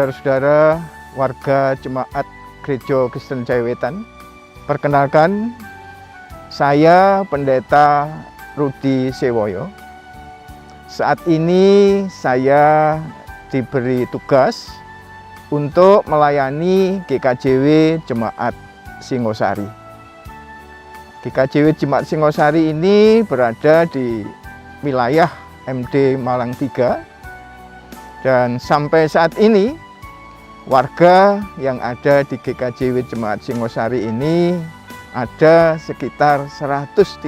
saudara-saudara warga Jemaat Gereja Kristen Jawi Wetan. Perkenalkan, saya Pendeta Rudi Sewoyo. Saat ini saya diberi tugas untuk melayani GKJW Jemaat Singosari. GKJW Jemaat Singosari ini berada di wilayah MD Malang 3, dan sampai saat ini warga yang ada di GKJW Jemaat Singosari ini ada sekitar 130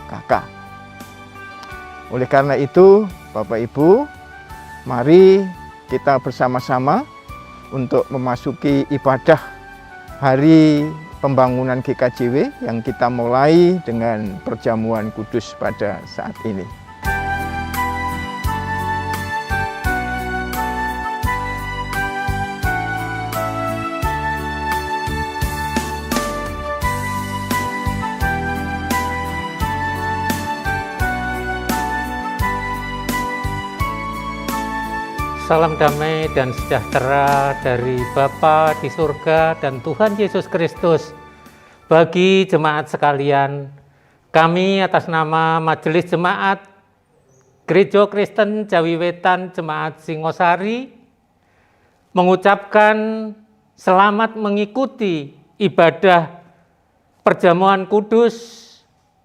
kakak. Oleh karena itu, Bapak Ibu, mari kita bersama-sama untuk memasuki ibadah hari pembangunan GKJW yang kita mulai dengan perjamuan kudus pada saat ini. Salam damai dan sejahtera dari Bapa di surga dan Tuhan Yesus Kristus. Bagi jemaat sekalian, kami atas nama Majelis Jemaat Gereja Kristen Jawi Wetan Jemaat Singosari mengucapkan selamat mengikuti ibadah perjamuan kudus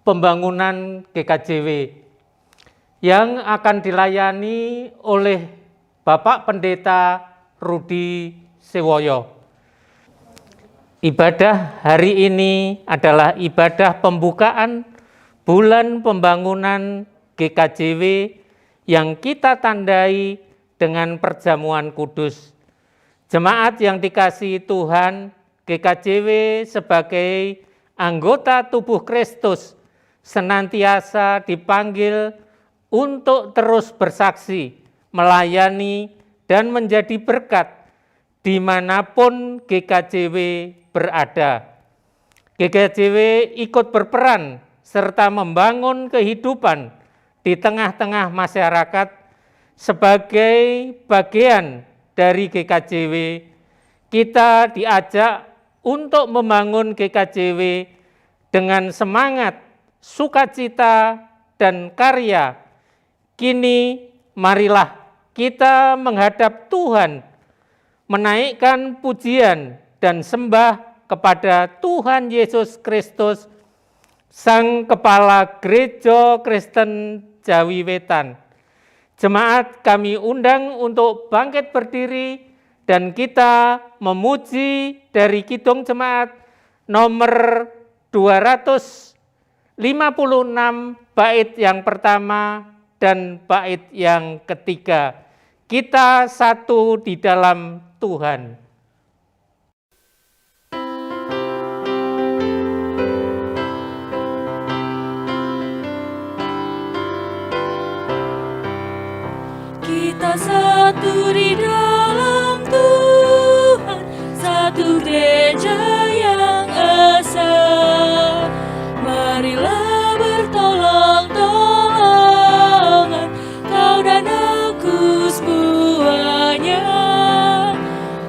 pembangunan GKJW yang akan dilayani oleh Bapak Pendeta Rudi Sewoyo. Ibadah hari ini adalah ibadah pembukaan bulan pembangunan GKJW yang kita tandai dengan perjamuan kudus. Jemaat yang dikasihi Tuhan, GKJW sebagai anggota tubuh Kristus senantiasa dipanggil untuk terus bersaksi, melayani dan menjadi berkat dimanapun GKJW berada. GKJW ikut berperan serta membangun kehidupan di tengah-tengah masyarakat. Sebagai bagian dari GKJW, kita diajak untuk membangun GKJW dengan semangat, sukacita, dan karya. Kini marilah kita menghadap Tuhan, menaikkan pujian dan sembah kepada Tuhan Yesus Kristus, Sang Kepala Gereja Kristen Jawi Wetan. Jemaat kami undang untuk bangkit berdiri dan kita memuji dari Kidung Jemaat nomor 256 bait yang pertama dan bait yang ketiga. Kita satu di dalam Tuhan. Kita satu di dalam Tuhan, satu gereja yang esa. Marilah bertolong-tolongan, kau dan aku semuanya.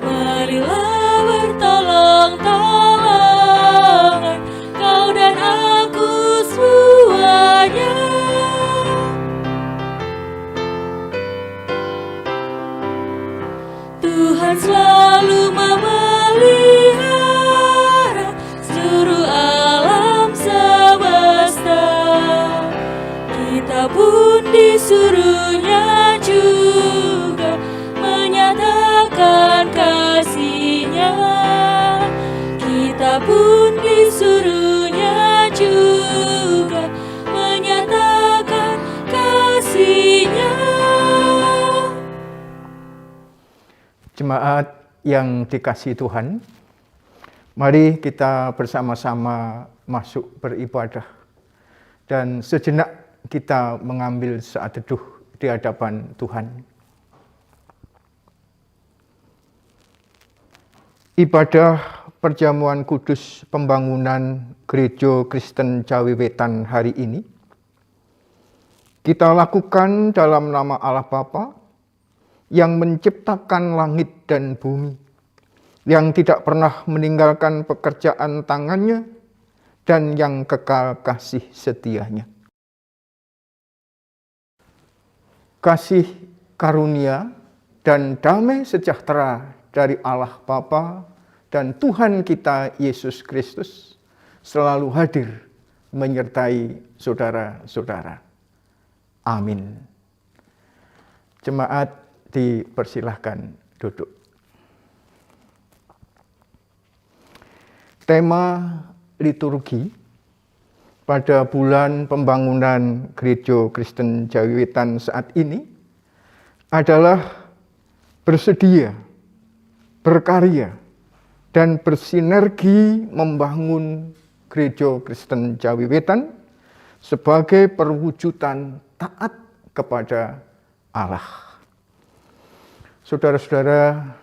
Marilah bertolong-tolongan, kau dan aku semuanya. Tuhan selalu memelihara seluruh alam semesta. Kita pun disuruhnya juga menyatakan kasih-Nya. Kita pun disuruhnya juga menyatakan kasih-Nya. Jemaat yang dikasihi Tuhan, mari kita bersama-sama masuk beribadah dan sejenak kita mengambil saat teduh di hadapan Tuhan. Ibadah perjamuan kudus pembangunan Gereja Kristen Jawi Wetan hari ini kita lakukan dalam nama Allah Bapa yang menciptakan langit dan bumi, yang tidak pernah meninggalkan pekerjaan tangannya, dan yang kekal kasih setianya. Kasih karunia dan damai sejahtera dari Allah Bapa dan Tuhan kita Yesus Kristus selalu hadir menyertai saudara-saudara. Amin. Jemaat dipersilahkan duduk. Tema liturgi pada bulan pembangunan Gereja Kristen Jawi Wetan saat ini adalah bersedia, berkarya, dan bersinergi membangun Gereja Kristen Jawi Wetan sebagai perwujudan taat kepada Allah. Saudara-saudara,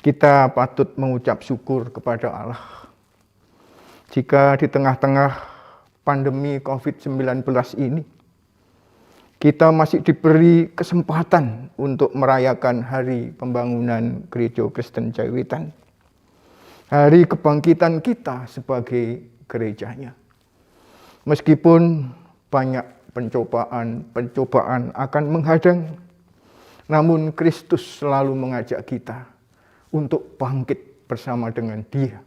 kita patut mengucap syukur kepada Allah jika di tengah-tengah pandemi COVID-19 ini kita masih diberi kesempatan untuk merayakan hari pembangunan Gereja Kristen Jawi Wetan, hari kebangkitan kita sebagai gerejanya. Meskipun banyak pencobaan akan menghadang, namun Kristus selalu mengajak kita untuk bangkit bersama dengan Dia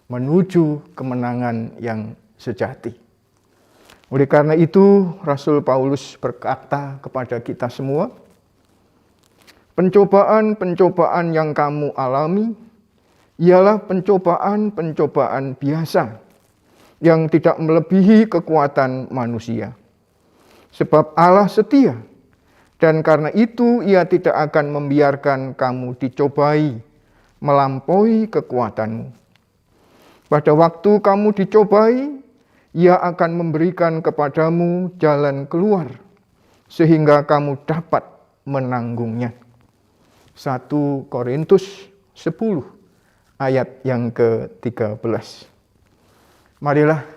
menuju kemenangan yang sejati. Oleh karena itu, Rasul Paulus berkata kepada kita semua, pencobaan-pencobaan yang kamu alami ialah pencobaan-pencobaan biasa yang tidak melebihi kekuatan manusia. Sebab Allah setia, dan karena itu Ia tidak akan membiarkan kamu dicobai melampaui kekuatanmu. Pada waktu kamu dicobai, Ia akan memberikan kepadamu jalan keluar, sehingga kamu dapat menanggungnya. 1 Korintus 10 ayat yang ke-13. Marilah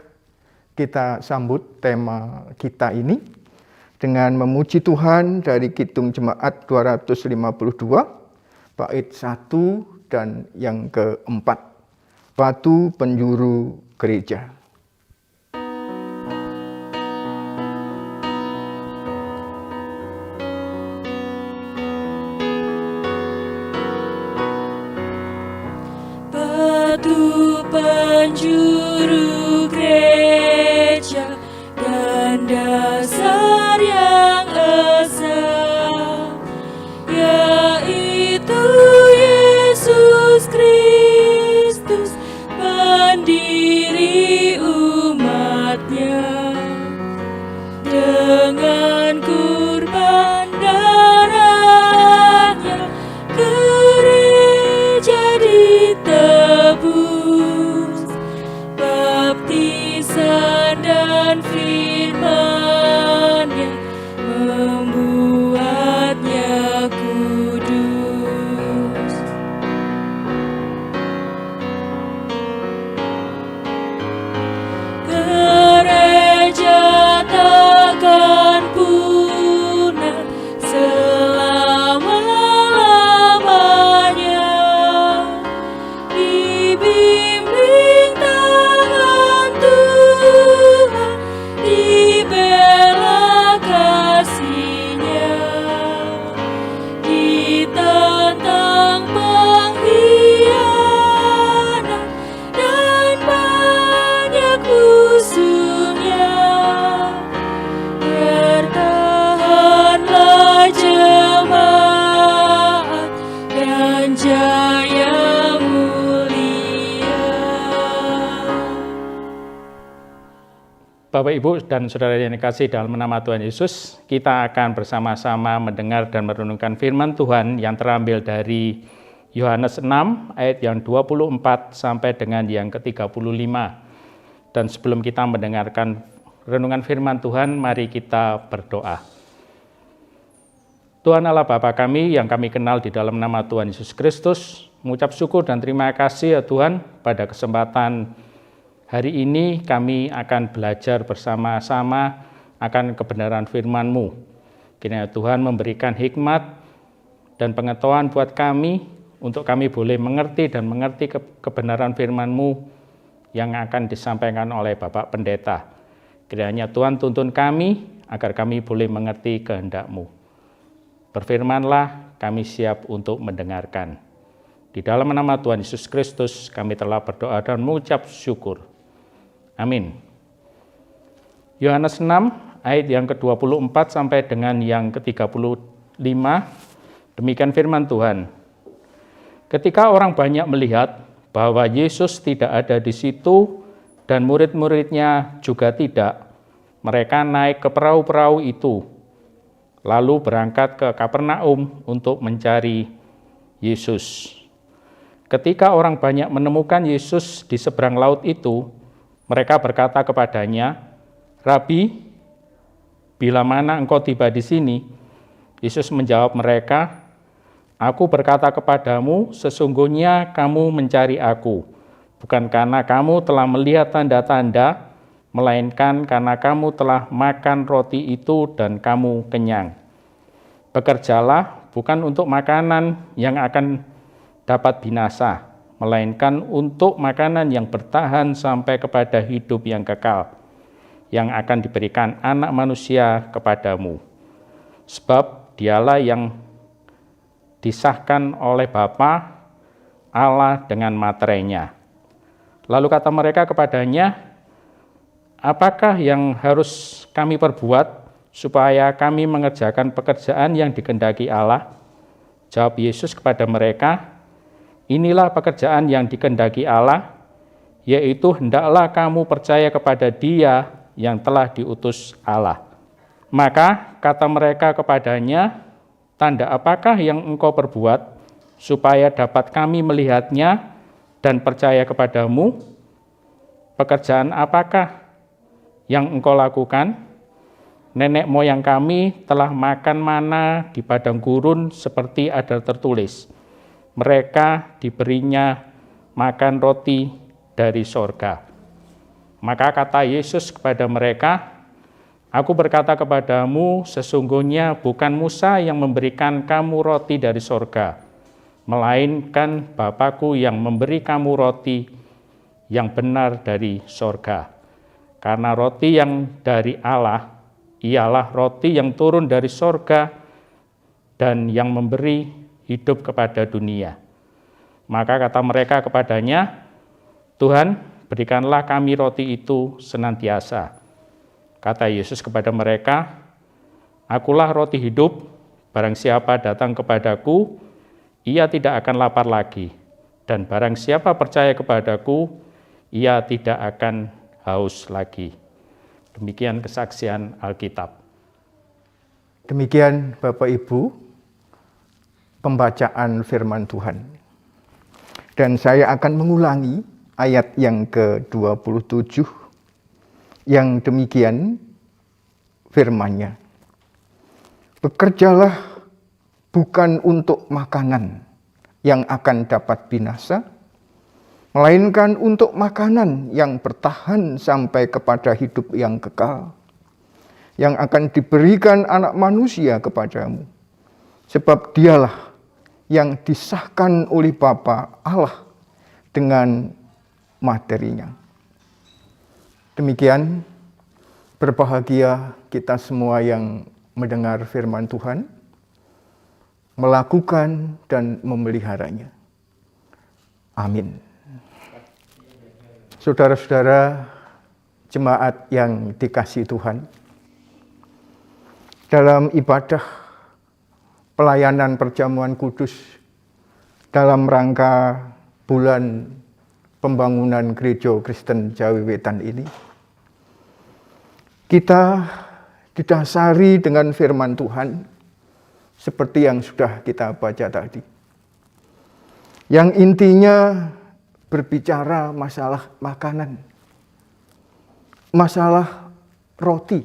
kita sambut tema kita ini dengan memuji Tuhan dari Kidung Jemaat 252, bait 1 dan yang ke-4, Batu Penjuru Gereja. Batu penjuru gereja dan dasar yang esa, yaitu Yesus Kristus, pendiri umatnya. Dengan kurban darahnya, gereja ditebus, baptisan dan firman-Nya membuatnya kudus. Gereja takkan punah selama-lamanya, dibimbing tangan Tuhan, dibela kasih-Nya, ditantang pengkhianat dan banyak musuhnya. Bertahanlah jemaat dan jaya mulia. Bapak, Ibu, dan Saudara yang dikasihi dalam nama Tuhan Yesus, kita akan bersama-sama mendengar dan merenungkan firman Tuhan yang terambil dari Yohanes 6 ayat yang 24 sampai dengan yang ke-35. Dan sebelum kita mendengarkan renungan firman Tuhan, mari kita berdoa. Tuhan Allah Bapa kami yang kami kenal di dalam nama Tuhan Yesus Kristus, mengucap syukur dan terima kasih ya Tuhan, pada kesempatan hari ini kami akan belajar bersama-sama akan kebenaran firman-Mu. Kiranya Tuhan memberikan hikmat dan pengetahuan buat kami, untuk kami boleh mengerti dan mengerti kebenaran firman-Mu yang akan disampaikan oleh Bapak Pendeta. Kiranya Tuhan tuntun kami, agar kami boleh mengerti kehendak-Mu. Berfirmanlah, kami siap untuk mendengarkan. Di dalam nama Tuhan Yesus Kristus, kami telah berdoa dan mengucap syukur. Amin. Yohanes 6, ayat yang ke-24 sampai dengan yang ke-35, demikian firman Tuhan. Ketika orang banyak melihat bahwa Yesus tidak ada di situ dan murid-muridnya juga tidak, mereka naik ke perahu-perahu itu, lalu berangkat ke Kapernaum untuk mencari Yesus. Ketika orang banyak menemukan Yesus di seberang laut itu, mereka berkata kepadanya, "Rabi, bila mana engkau tiba di sini?" Yesus menjawab mereka, "Aku berkata kepadamu, sesungguhnya kamu mencari aku, bukan karena kamu telah melihat tanda-tanda, melainkan karena kamu telah makan roti itu dan kamu kenyang. Bekerjalah bukan untuk makanan yang akan dapat binasa, melainkan untuk makanan yang bertahan sampai kepada hidup yang kekal, yang akan diberikan Anak Manusia kepadamu. Sebab dialah yang disahkan oleh Bapa Allah dengan materainya." Lalu kata mereka kepadanya, "Apakah yang harus kami perbuat supaya kami mengerjakan pekerjaan yang dikehendaki Allah?" Jawab Yesus kepada mereka, "Inilah pekerjaan yang dikehendaki Allah, yaitu hendaklah kamu percaya kepada Dia yang telah diutus Allah." Maka kata mereka kepadanya, "Tanda apakah yang engkau perbuat, supaya dapat kami melihatnya dan percaya kepadamu? Pekerjaan apakah yang engkau lakukan? Nenek moyang kami telah makan mana di padang gurun seperti ada tertulis, mereka diberinya makan roti dari sorga." Maka kata Yesus kepada mereka, "Aku berkata kepadamu, sesungguhnya bukan Musa yang memberikan kamu roti dari sorga, melainkan Bapa-Ku yang memberi kamu roti yang benar dari sorga. Karena roti yang dari Allah ialah roti yang turun dari sorga dan yang memberi hidup kepada dunia." Maka kata mereka kepadanya, "Tuhan, berikanlah kami roti itu senantiasa." Kata Yesus kepada mereka, "Akulah roti hidup, barang siapa datang kepadaku, ia tidak akan lapar lagi, dan barang siapa percaya kepadaku, ia tidak akan haus lagi." Demikian kesaksian Alkitab. Demikian Bapak Ibu, pembacaan firman Tuhan. Dan saya akan mengulangi ayat yang ke-27 yang demikian firman-Nya. "Bekerjalah bukan untuk makanan yang akan dapat binasa, melainkan untuk makanan yang bertahan sampai kepada hidup yang kekal, yang akan diberikan Anak Manusia kepadamu. Sebab Dialah yang disahkan oleh Bapa Allah dengan materinya." Demikian, berbahagia kita semua yang mendengar firman Tuhan, melakukan dan memeliharanya. Amin. Saudara-saudara jemaat yang dikasihi Tuhan, dalam ibadah pelayanan perjamuan kudus dalam rangka bulan pembangunan Gereja Kristen Jawi Wetan ini, kita didasari dengan firman Tuhan seperti yang sudah kita baca tadi, yang intinya berbicara masalah makanan, masalah roti.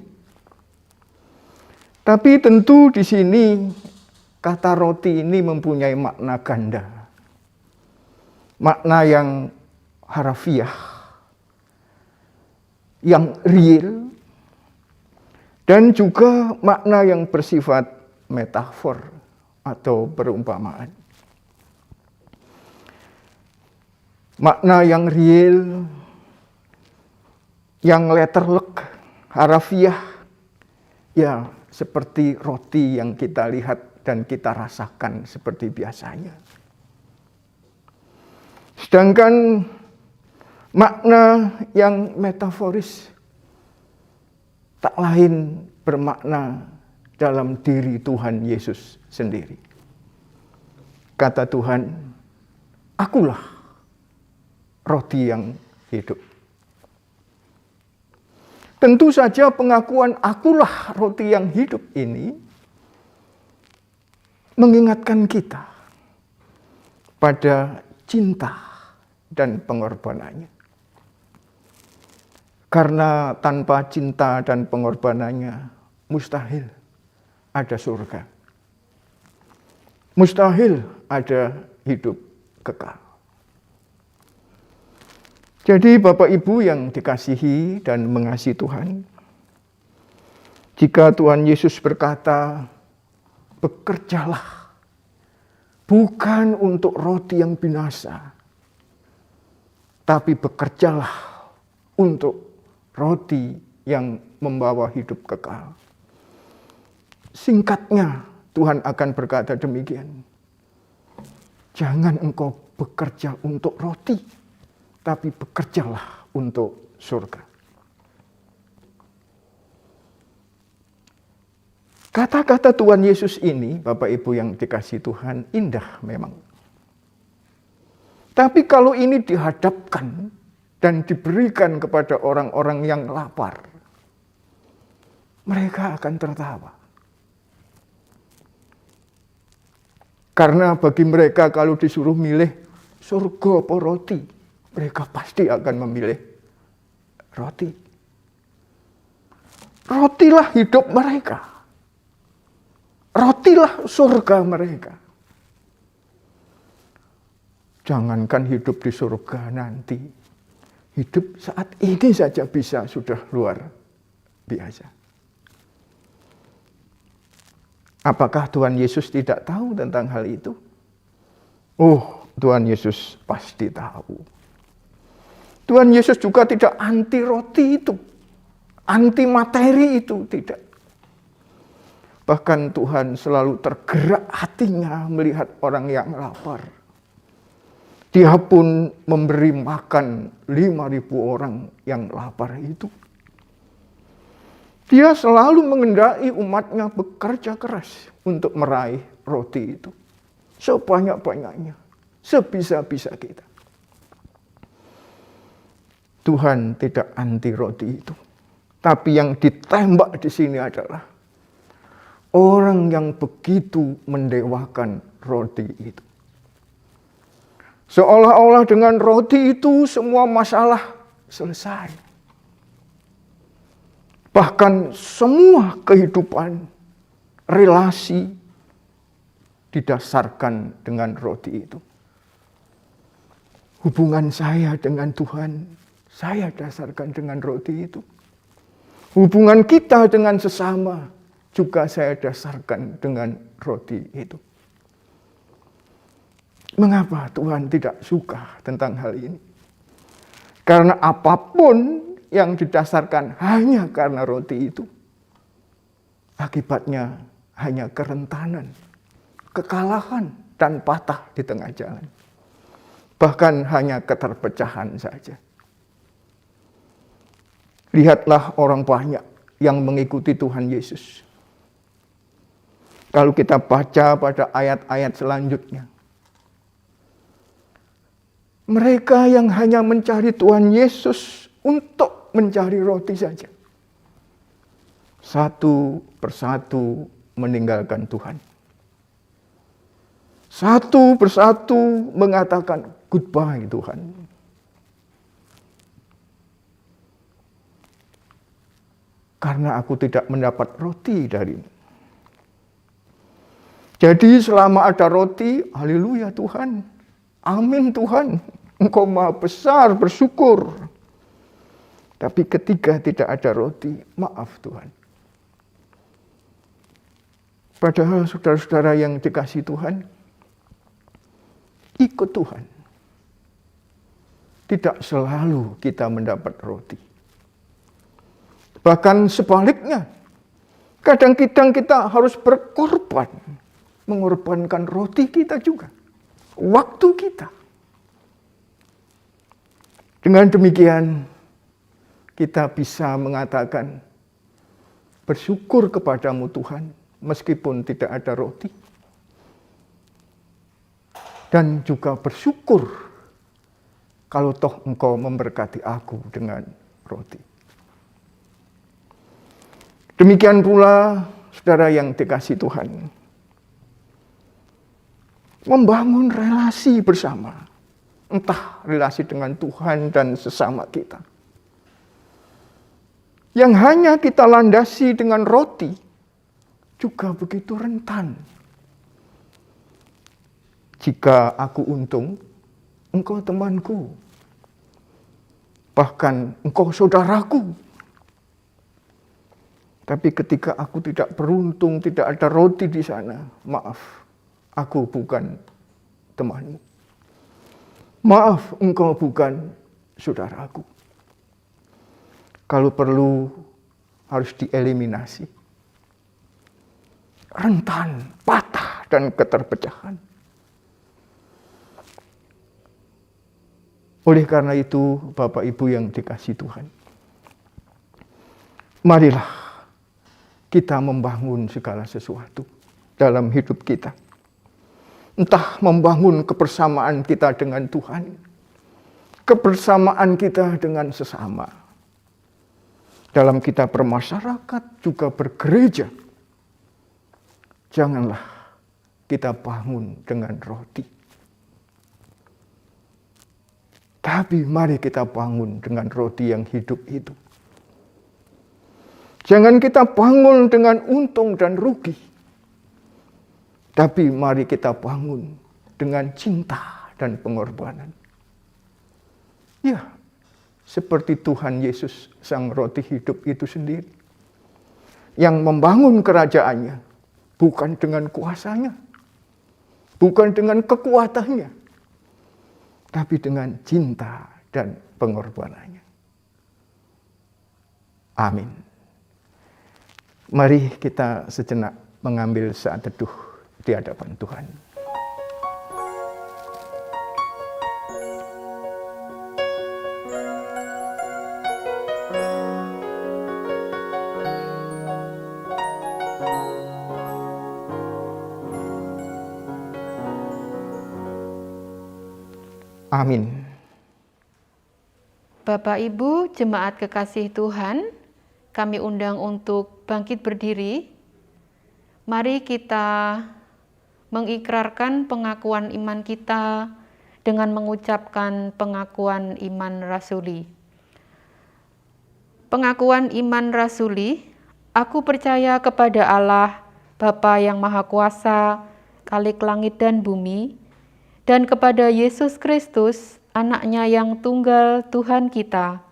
Tapi tentu di sini kata roti ini mempunyai makna ganda, makna yang harafiah, yang real, dan juga makna yang bersifat metafor atau perumpamaan. Makna yang real, yang letterlek, harafiah, ya seperti roti yang kita lihat dan kita rasakan seperti biasanya. Sedangkan makna yang metaforis tak lain bermakna dalam diri Tuhan Yesus sendiri. Kata Tuhan, akulah roti yang hidup. Tentu saja pengakuan akulah roti yang hidup ini mengingatkan kita pada cinta dan pengorbanannya. Karena tanpa cinta dan pengorbanannya mustahil ada surga. Mustahil ada hidup kekal. Jadi Bapak Ibu yang dikasihi dan mengasihi Tuhan, jika Tuhan Yesus berkata, bekerjalah bukan untuk roti yang binasa, tapi bekerjalah untuk roti yang membawa hidup kekal. Singkatnya Tuhan akan berkata demikian. Jangan engkau bekerja untuk roti, tapi bekerjalah untuk surga. Kata-kata Tuhan Yesus ini, Bapak Ibu yang dikasihi Tuhan, indah memang. Tapi kalau ini dihadapkan dan diberikan kepada orang-orang yang lapar, mereka akan tertawa. Karena bagi mereka kalau disuruh milih surga atau roti, mereka pasti akan memilih roti. Rotilah hidup mereka. Rotilah surga mereka. Jangankan hidup di surga nanti, hidup saat ini saja bisa sudah luar biasa. Apakah Tuhan Yesus tidak tahu tentang hal itu? Oh, Tuhan Yesus pasti tahu. Tuhan Yesus juga tidak anti roti itu, anti materi itu, tidak. Bahkan Tuhan selalu tergerak hatinya melihat orang yang lapar. Dia pun memberi makan 5.000 orang yang lapar itu. Dia selalu mengendaki umatnya bekerja keras untuk meraih roti itu. Sebanyak-banyaknya, sebisa-bisa kita. Tuhan tidak anti roti itu. Tapi yang ditembak di sini adalah orang yang begitu mendewakan roti itu. Seolah-olah dengan roti itu semua masalah selesai. Bahkan semua kehidupan, relasi didasarkan dengan roti itu. Hubungan saya dengan Tuhan, saya dasarkan dengan roti itu. Hubungan kita dengan sesama juga saya dasarkan dengan roti itu. Mengapa Tuhan tidak suka tentang hal ini? Karena apapun yang didasarkan hanya karena roti itu, akibatnya hanya kerentanan, kekalahan, dan patah di tengah jalan. Bahkan hanya keterpecahan saja. Lihatlah orang banyak yang mengikuti Tuhan Yesus. Kalau kita baca pada ayat-ayat selanjutnya, mereka yang hanya mencari Tuhan Yesus untuk mencari roti saja, satu persatu meninggalkan Tuhan. Satu persatu mengatakan goodbye Tuhan. Karena aku tidak mendapat roti darimu. Jadi selama ada roti, haleluya Tuhan. Amin Tuhan. Engkau maha besar, bersyukur. Tapi ketika tidak ada roti, maaf Tuhan. Padahal saudara-saudara yang dikasihi Tuhan, ikut Tuhan. Tidak selalu kita mendapat roti. Bahkan sebaliknya, kadang-kadang kita harus berkorban, mengorbankan roti kita juga, waktu kita. Dengan demikian, kita bisa mengatakan, bersyukur kepadamu Tuhan, meskipun tidak ada roti. Dan juga bersyukur kalau toh engkau memberkati aku dengan roti. Demikian pula saudara yang dikasihi Tuhan, membangun relasi bersama, entah relasi dengan Tuhan dan sesama kita, yang hanya kita landasi dengan roti, juga begitu rentan. Jika aku untung, engkau temanku, bahkan engkau saudaraku. Tapi ketika aku tidak beruntung, tidak ada roti di sana, maaf, aku bukan temanmu. Maaf, engkau bukan saudaraku. Kalau perlu harus dieliminasi. Rentan, patah, dan keterpecahan. Oleh karena itu, Bapak Ibu yang dikasihi Tuhan, marilah kita membangun segala sesuatu dalam hidup kita. Entah membangun kebersamaan kita dengan Tuhan, kebersamaan kita dengan sesama. Dalam kita bermasyarakat, juga bergereja. Janganlah kita bangun dengan roti. Tapi mari kita bangun dengan roti yang hidup itu. Jangan kita bangun dengan untung dan rugi. Tapi mari kita bangun dengan cinta dan pengorbanan. Ya, seperti Tuhan Yesus, sang roti hidup itu sendiri. Yang membangun kerajaannya, bukan dengan kuasanya. Bukan dengan kekuatannya. Tapi dengan cinta dan pengorbanannya. Amin. Mari kita sejenak mengambil saat teduh di hadapan Tuhan. Amin. Bapak Ibu jemaat kekasih Tuhan, kami undang untuk bangkit berdiri. Mari kita mengikrarkan pengakuan iman kita dengan mengucapkan pengakuan iman rasuli. Pengakuan iman rasuli, aku percaya kepada Allah, Bapa yang Maha Kuasa, Khalik langit dan bumi, dan kepada Yesus Kristus, Anak-Nya yang tunggal Tuhan kita,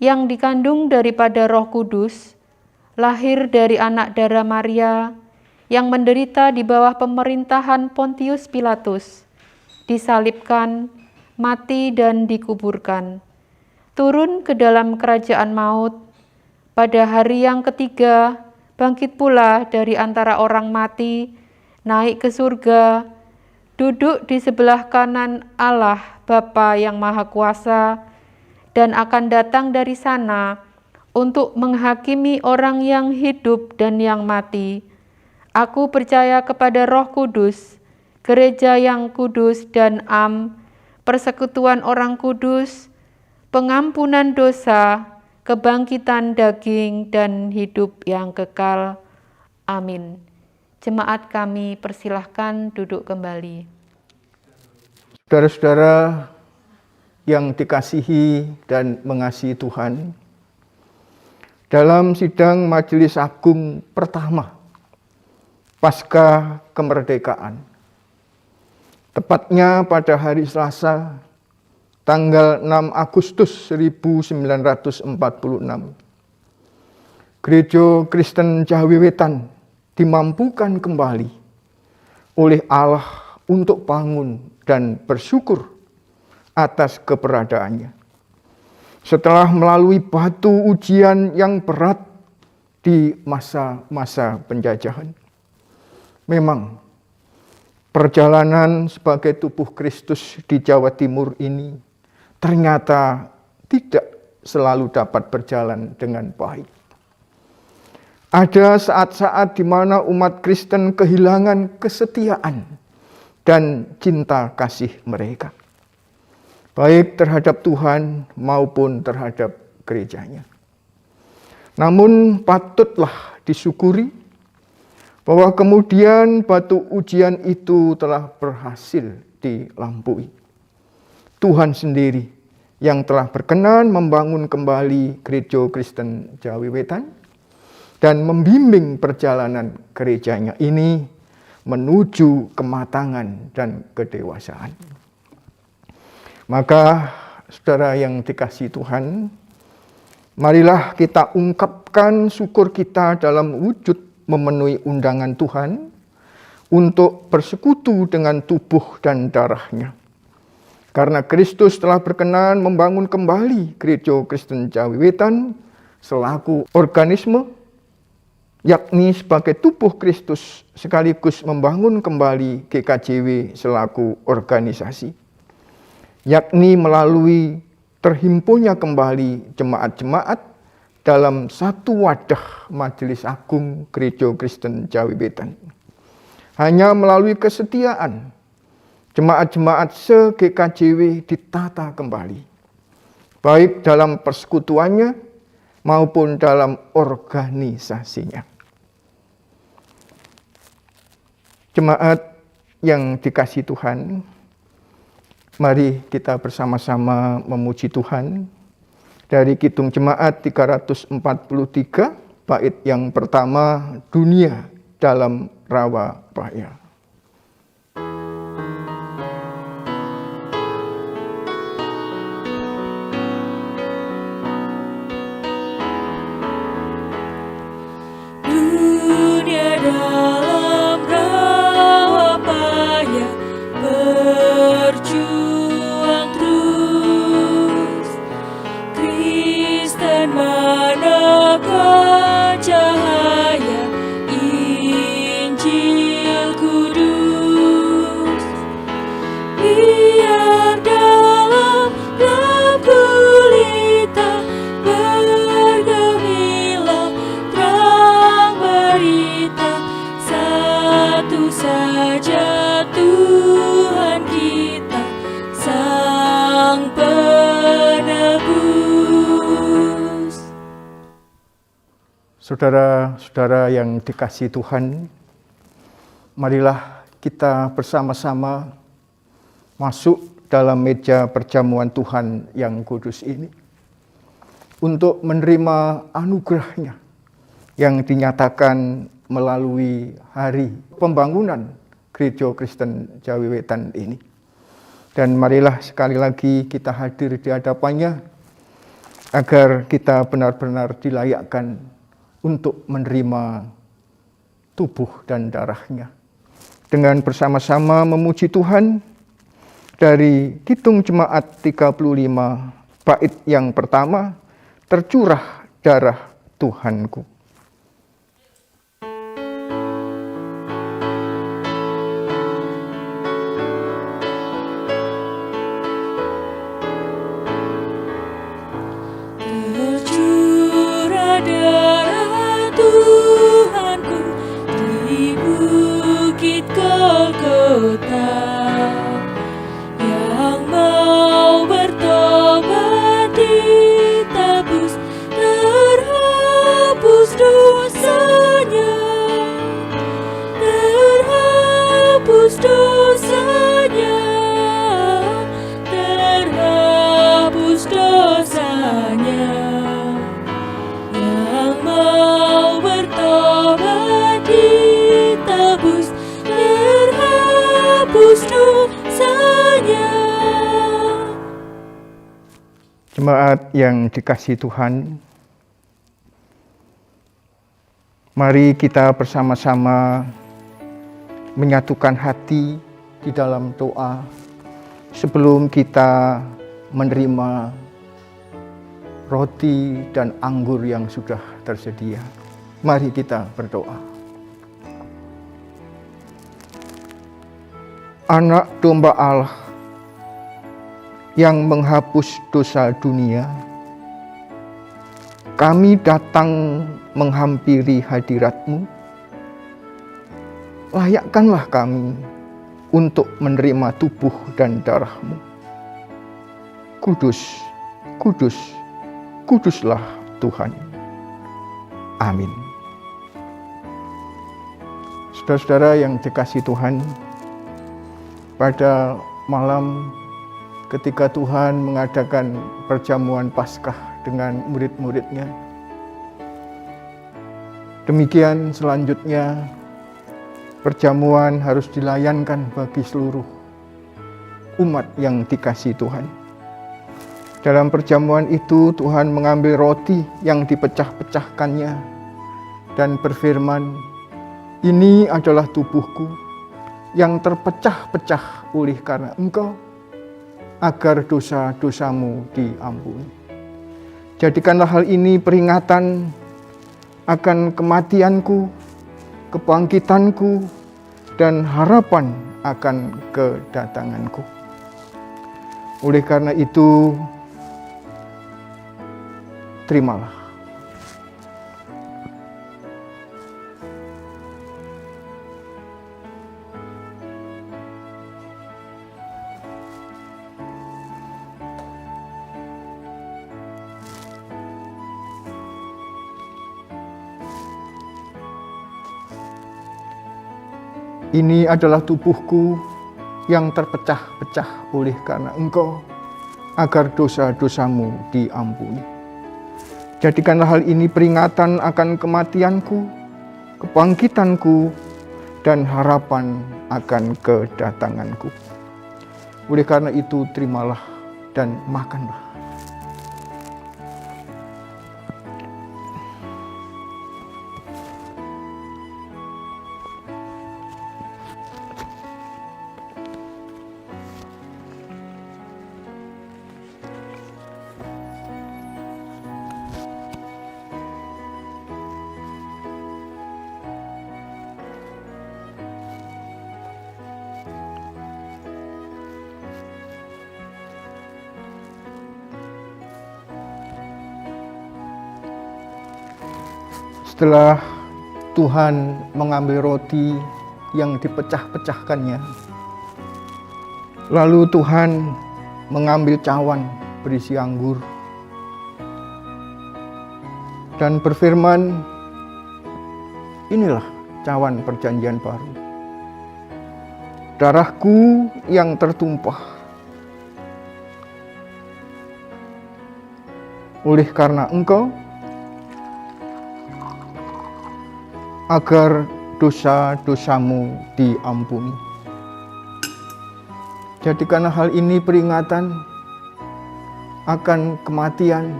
yang dikandung daripada Roh Kudus, lahir dari anak darah Maria, yang menderita di bawah pemerintahan Pontius Pilatus, disalibkan, mati dan dikuburkan, turun ke dalam kerajaan maut, pada hari yang ketiga bangkit pula dari antara orang mati, naik ke surga, duduk di sebelah kanan Allah Bapa yang Maha Kuasa, dan akan datang dari sana untuk menghakimi orang yang hidup dan yang mati. Aku percaya kepada Roh Kudus, gereja yang kudus dan persekutuan orang kudus, pengampunan dosa, kebangkitan daging, dan hidup yang kekal. Amin. Jemaat kami persilahkan duduk kembali. Saudara-saudara yang dikasihi dan mengasihi Tuhan, dalam sidang Majelis Agung pertama pasca kemerdekaan, tepatnya pada hari Selasa, tanggal 6 Agustus 1946, Gereja Kristen Jawi Wetan dimampukan kembali oleh Allah untuk bangun dan bersyukur atas keberadaannya. Setelah melalui batu ujian yang berat di masa-masa penjajahan. Memang perjalanan sebagai tubuh Kristus di Jawa Timur ini ternyata tidak selalu dapat berjalan dengan baik. Ada saat-saat di mana umat Kristen kehilangan kesetiaan dan cinta kasih mereka, baik terhadap Tuhan maupun terhadap gerejanya. Namun patutlah disyukuri bahwa kemudian batu ujian itu telah berhasil dilampaui. Tuhan sendiri yang telah berkenan membangun kembali Gereja Kristen Jawi Wetan dan membimbing perjalanan gerejanya ini menuju kematangan dan kedewasaan. Maka saudara yang dikasihi Tuhan, marilah kita ungkapkan syukur kita dalam wujud memenuhi undangan Tuhan untuk bersekutu dengan tubuh dan darahnya. Karena Kristus telah berkenan membangun kembali Gereja Kristen Jawi Wetan selaku organisme, yakni sebagai tubuh Kristus, sekaligus membangun kembali GKJW selaku organisasi, yakni melalui terhimpunnya kembali jemaat-jemaat dalam satu wadah Majelis Agung Gereja Kristen Jawi Wetan. Hanya melalui kesetiaan jemaat-jemaat se-GKJW ditata kembali, baik dalam persekutuannya maupun dalam organisasinya. Jemaat yang dikasihi Tuhan, mari kita bersama-sama memuji Tuhan dari Kidung Jemaat 343, bait yang pertama, Dunia dalam Rawa Bahaya. Dalam rawa payah berjuang terus, Kristen manakah cahaya Injil kudus. Biar dalam gelap gulita bergemilang terang berita, satu saja Tuhan kita, Sang Penebus. Saudara-saudara yang dikasihi Tuhan, marilah kita bersama-sama masuk dalam meja perjamuan Tuhan yang kudus ini untuk menerima anugerah-Nya yang dinyatakan melalui hari pembangunan Gereja Kristen Jawi Wetan ini. Dan marilah sekali lagi kita hadir di hadapannya agar kita benar-benar dilayakkan untuk menerima tubuh dan darah-Nya. Dengan bersama-sama memuji Tuhan dari Kidung Jemaat 35, bait yang pertama, Tercurah Darah Tuhanku. Tercurah darah Tuhanku di bukit Golgota, yang mau bertobat ditebus, terhapus dosanya, terhapus dosanya, terhapus dosanya. Yang mau bertobat ditebus, terhapus dosanya. Jemaat yang dikasihi Tuhan, Mari kita bersama-sama menyatukan hati di dalam doa sebelum kita menerima roti dan anggur yang sudah tersedia. Mari kita berdoa. Anak domba Allah yang menghapus dosa dunia, kami datang menghampiri hadirat-Mu. Layakkanlah kami untuk menerima tubuh dan darah-Mu. Kudus, kudus, kuduslah Tuhan. Amin. Saudara-saudara yang dikasihi Tuhan, pada malam ketika Tuhan mengadakan perjamuan Paskah dengan murid-muridnya, demikian selanjutnya perjamuan harus dilayankan bagi seluruh umat yang dikasihi Tuhan. Dalam perjamuan itu Tuhan mengambil roti yang dipecah-pecahkannya dan berfirman, "Ini adalah tubuhku yang terpecah-pecah oleh karena engkau, agar dosa-dosamu diampuni. Jadikanlah hal ini peringatan akan kematianku, kebangkitanku, dan harapan akan kedatanganku." Oleh karena itu, terimalah. Ini adalah tubuhku yang terpecah-pecah oleh karena engkau, agar dosa-dosamu diampuni. Jadikanlah hal ini peringatan akan kematianku, kebangkitanku, dan harapan akan kedatanganku. Oleh karena itu, terimalah dan makanlah. Setelah Tuhan mengambil roti yang dipecah-pecahkannya, lalu Tuhan mengambil cawan berisi anggur dan berfirman, "Inilah cawan perjanjian baru, darahku yang tertumpah oleh karena engkau, agar dosa-dosamu diampuni." Jadikanlah hal ini peringatan akan kematian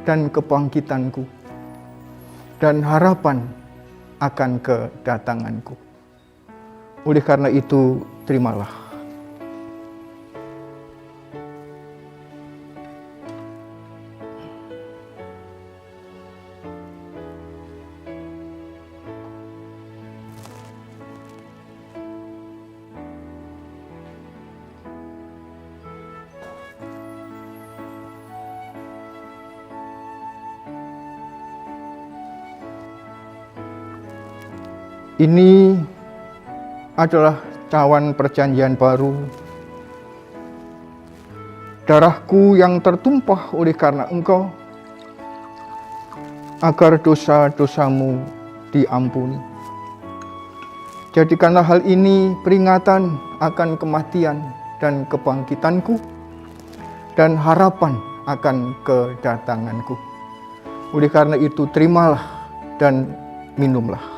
dan kebangkitanku, dan harapan akan kedatanganku. Oleh karena itu, terimalah. Ini adalah cawan perjanjian baru, darahku yang tertumpah oleh karena engkau, agar dosa-dosamu diampuni. Jadikanlah hal ini peringatan akan kematian dan kebangkitanku, dan harapan akan kedatanganku. Oleh karena itu, terimalah dan minumlah.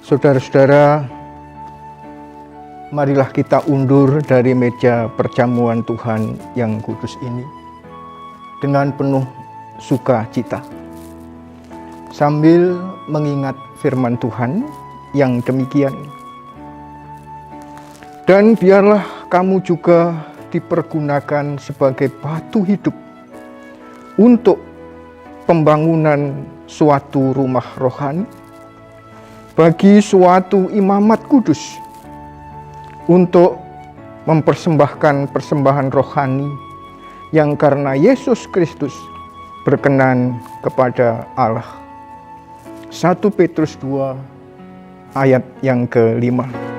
Saudara-saudara, marilah kita undur dari meja perjamuan Tuhan yang kudus ini dengan penuh sukacita, sambil mengingat firman Tuhan yang demikian. Dan biarlah kamu juga dipergunakan sebagai batu hidup untuk pembangunan suatu rumah rohani, bagi suatu imamat kudus, untuk mempersembahkan persembahan rohani yang karena Yesus Kristus berkenan kepada Allah. 1 Petrus 2 ayat yang ke-5.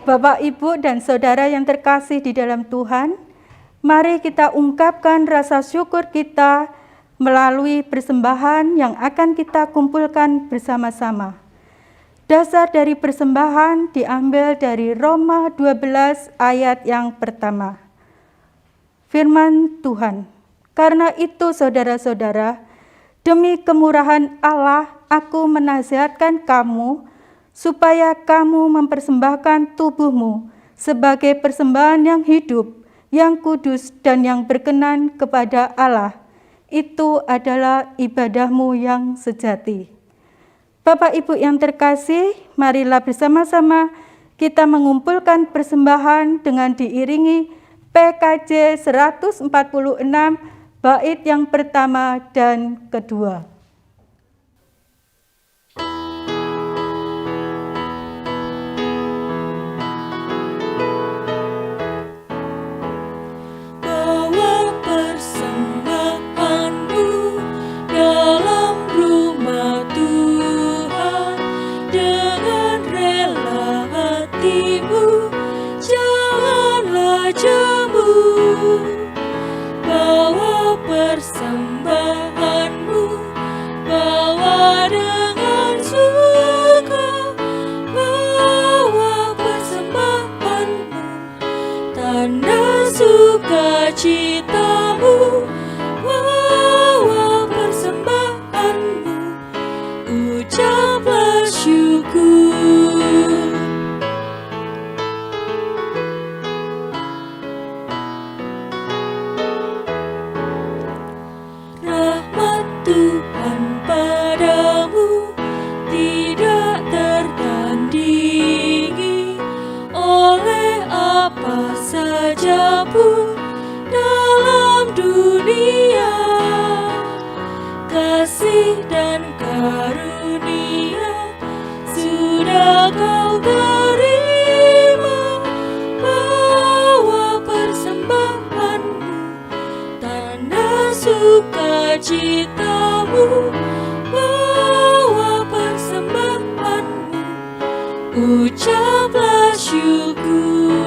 Bapak, Ibu, dan Saudara yang terkasih di dalam Tuhan, mari kita ungkapkan rasa syukur kita melalui persembahan yang akan kita kumpulkan bersama-sama. Dasar dari persembahan diambil dari Roma 12 ayat yang pertama. Firman Tuhan, karena itu saudara-saudara, demi kemurahan Allah, aku menasihatkan kamu supaya kamu mempersembahkan tubuhmu sebagai persembahan yang hidup, yang kudus, dan yang berkenan kepada Allah. Itu adalah ibadahmu yang sejati. Bapak Ibu yang terkasih, marilah bersama-sama kita mengumpulkan persembahan dengan diiringi PKJ 146 bait yang pertama dan kedua. Citamu, bawa persembahanmu, ucaplah syukur. Rahmat Tuhan padamu tidak tertandingi oleh apa saja pun dalam dunia. Kasih dan karunia sudah kau terima, bawa persembahanmu, tanda sukacitamu, bawa persembahanmu, ucaplah syukur.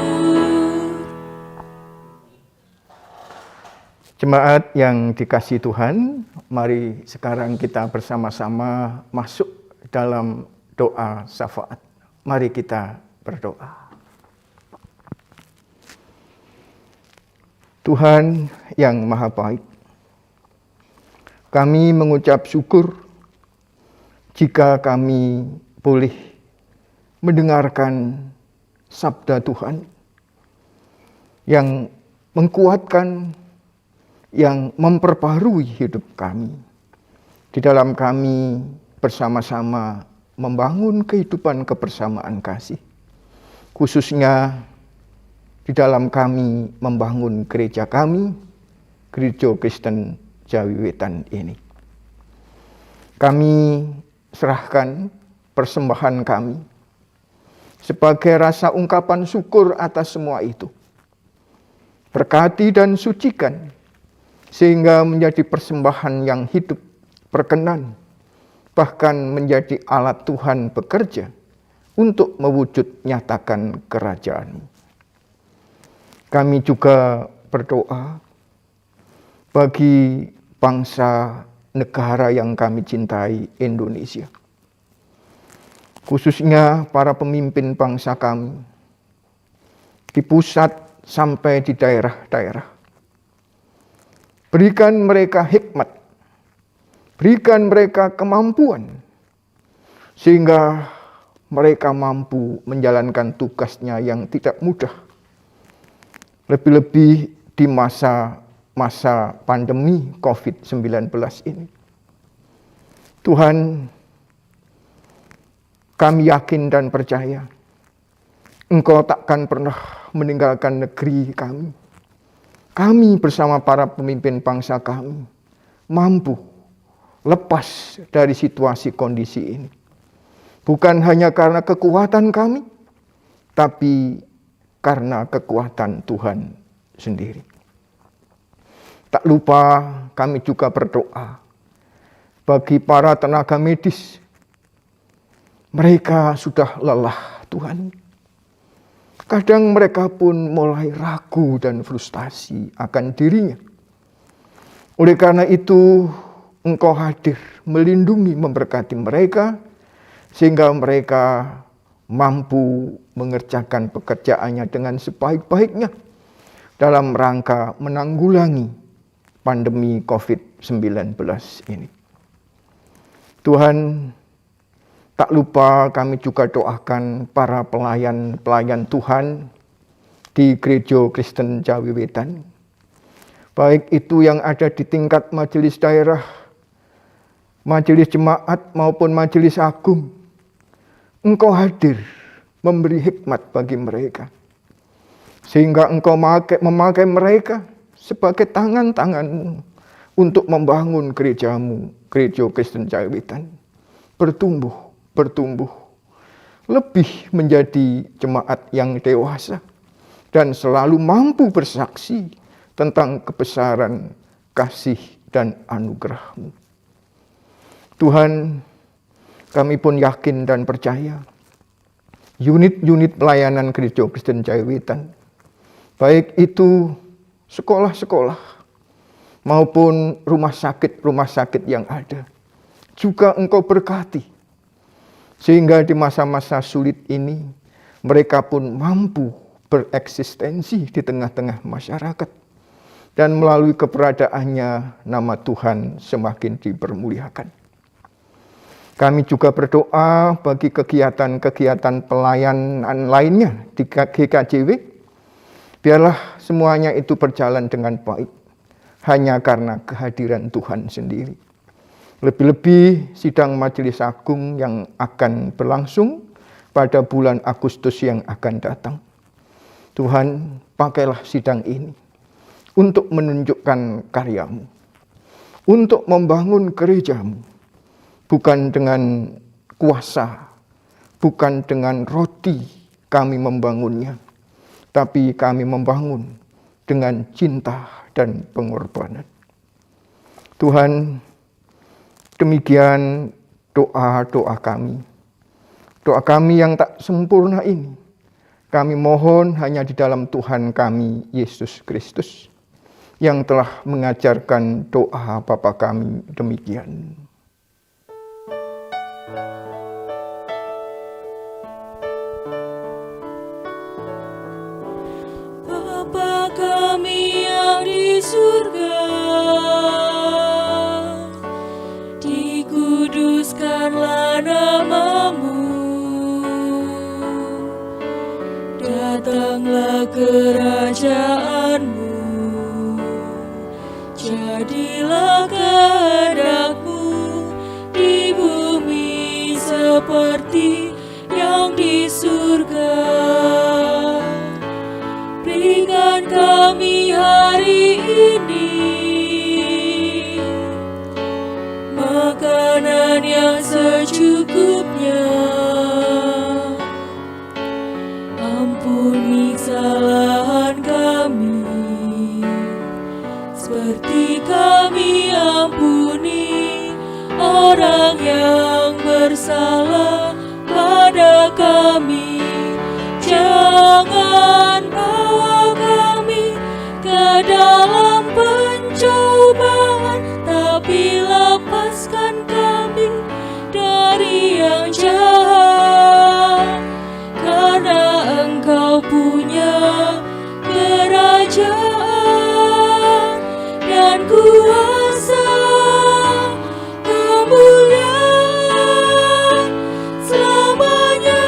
Jemaat yang dikasihi Tuhan, mari sekarang kita bersama-sama masuk dalam doa syafaat. Mari kita berdoa. Tuhan yang Maha Baik, kami mengucap syukur jika kami boleh mendengarkan sabda Tuhan yang menguatkan, yang memperbarui hidup kami. Di dalam kami bersama-sama membangun kehidupan kebersamaan kasih. Khususnya di dalam kami membangun gereja kami, Gereja Kristen Jawi Wetan ini. Kami serahkan persembahan kami sebagai rasa ungkapan syukur atas semua itu. Berkati dan sucikan, sehingga menjadi persembahan yang hidup, berkenan, bahkan menjadi alat Tuhan bekerja untuk mewujud nyatakan kerajaan. Kami juga berdoa bagi bangsa negara yang kami cintai, Indonesia. Khususnya para pemimpin bangsa kami, di pusat sampai di daerah-daerah. Berikan mereka hikmat, berikan mereka kemampuan, sehingga mereka mampu menjalankan tugasnya yang tidak mudah. Lebih-lebih di masa pandemi COVID-19 ini. Tuhan, kami yakin dan percaya, Engkau takkan pernah meninggalkan negeri kami. Kami bersama para pemimpin bangsa kami mampu lepas dari situasi kondisi ini. Bukan hanya karena kekuatan kami, tapi karena kekuatan Tuhan sendiri. Tak lupa kami juga berdoa bagi para tenaga medis. Mereka sudah lelah, Tuhan. Kadang mereka pun mulai ragu dan frustasi akan dirinya. Oleh karena itu, Engkau hadir melindungi, memberkati mereka, sehingga mereka mampu mengerjakan pekerjaannya dengan sebaik-baiknya dalam rangka menanggulangi pandemi COVID-19 ini. Tuhan, tak lupa kami juga doakan para pelayan-pelayan Tuhan di Gereja Kristen Jawi Wetan. Baik itu yang ada di tingkat majelis daerah, majelis jemaat maupun majelis agung. Engkau hadir memberi hikmat bagi mereka. Sehingga Engkau memakai mereka sebagai tangan-tangan-Mu untuk membangun gerejamu, Gereja Kristen Jawi Wetan. Bertumbuh, lebih menjadi jemaat yang dewasa dan selalu mampu bersaksi tentang kebesaran, kasih, dan anugerah-Mu. Tuhan, kami pun yakin dan percaya unit-unit pelayanan Gereja Kristen Jawi Wetan, baik itu sekolah-sekolah maupun rumah sakit yang ada, juga Engkau berkati. Sehingga di masa-masa sulit ini, mereka pun mampu bereksistensi di tengah-tengah masyarakat. Dan melalui keberadaannya, nama Tuhan semakin dipermuliakan. Kami juga berdoa bagi kegiatan-kegiatan pelayanan lainnya di GKJW. Biarlah semuanya itu berjalan dengan baik, hanya karena kehadiran Tuhan sendiri. Lebih-lebih sidang majelis agung yang akan berlangsung pada bulan Agustus yang akan datang. Tuhan, pakailah sidang ini untuk menunjukkan karya-Mu, untuk membangun gereja-Mu, bukan dengan kuasa, bukan dengan roti kami membangunnya, tapi kami membangun dengan cinta dan pengorbanan. Tuhan, demikian doa-doa kami. Doa kami yang tak sempurna ini, kami mohon hanya di dalam Tuhan kami, Yesus Kristus, yang telah mengajarkan doa Bapa kami demikian. Bapa kami yang di surga, dikuduskanlah nama-Mu, datanglah kerajaan-Mu, jadilah kehendak-Mu di bumi seperti yang di surga. Berikan kami hari ini makanan yang secukupnya. Ampuni kesalahan kami, seperti kami ampuni orang yang bersalah pada kami, jangan bawa kami ke dalam pencobaan, tapi lepaskan kami dari yang jahat. Karena Engkau punya kerajaan dan kuasa, kemuliaan selamanya.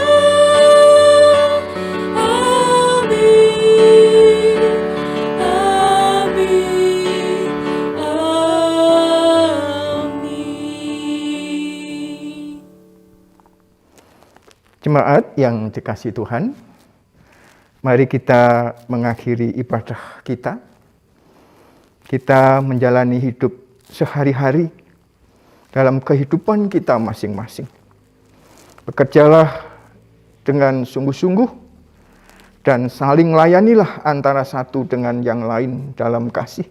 Amin, amin, amin. Jemaat yang dikasihi Tuhan, mari kita mengakhiri ibadah kita. Kita menjalani hidup sehari-hari dalam kehidupan kita masing-masing. Bekerjalah dengan sungguh-sungguh dan saling layanilah antara satu dengan yang lain dalam kasih.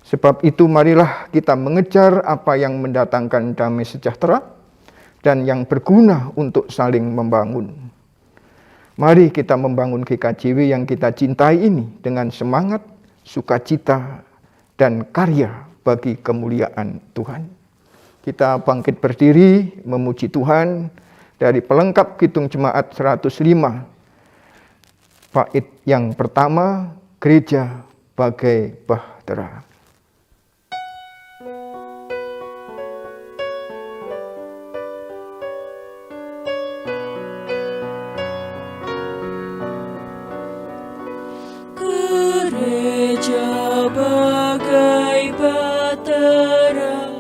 Sebab itu marilah kita mengejar apa yang mendatangkan damai sejahtera dan yang berguna untuk saling membangun. Mari kita membangun GKJW yang kita cintai ini dengan semangat, sukacita, dan karya bagi kemuliaan Tuhan. Kita bangkit berdiri memuji Tuhan dari pelengkap Kidung Jemaat 105. Bait yang pertama, gereja bagai bahtera. Gereja bagai bahtera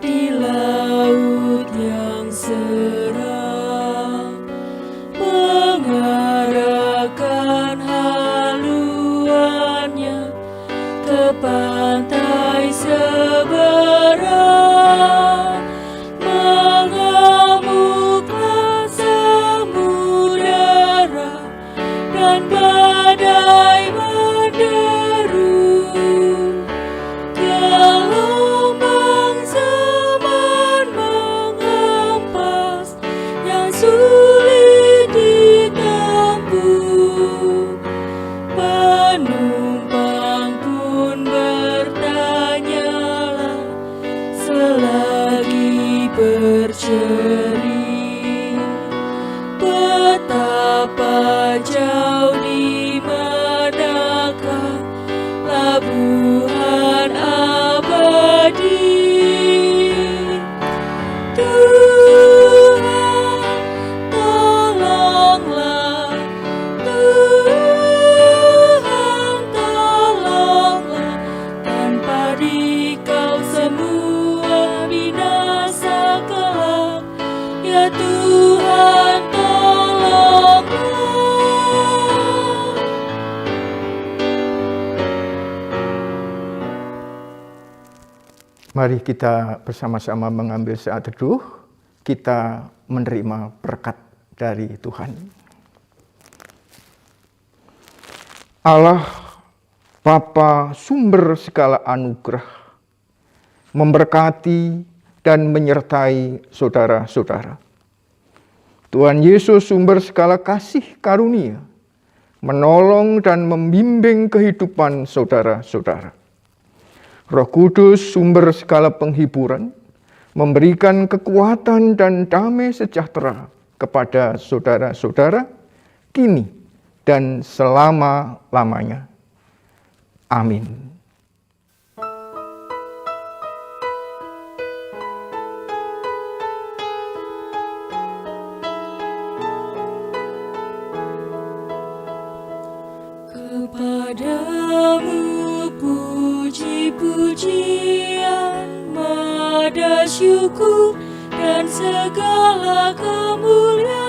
di laut yang seram, mengarahkan haluannya ke pantai seberang. Mengamuklah samudera dan badai menderu, gelombang zaman mengempas yang sulit ditempuh. Penumpang pun bertanyalah selagi bercerih, betapa jauh di manakah labuhan abadi. Tuhan, tolonglah, Tuhan, tolonglah, tanpa Dikau semua binasa kelak. Ya Tuhan, tolonglah. Mari kita bersama-sama mengambil saat teduh, kita menerima berkat dari Tuhan. Allah, Bapa sumber segala anugerah, memberkati dan menyertai saudara-saudara. Tuhan Yesus sumber segala kasih karunia, menolong dan membimbing kehidupan saudara-saudara. Roh Kudus sumber segala penghiburan, memberikan kekuatan dan damai sejahtera kepada saudara-saudara, kini dan selama-lamanya. Amin. Kepadamu puji-pujian, mada syukur dan segala kemuliaan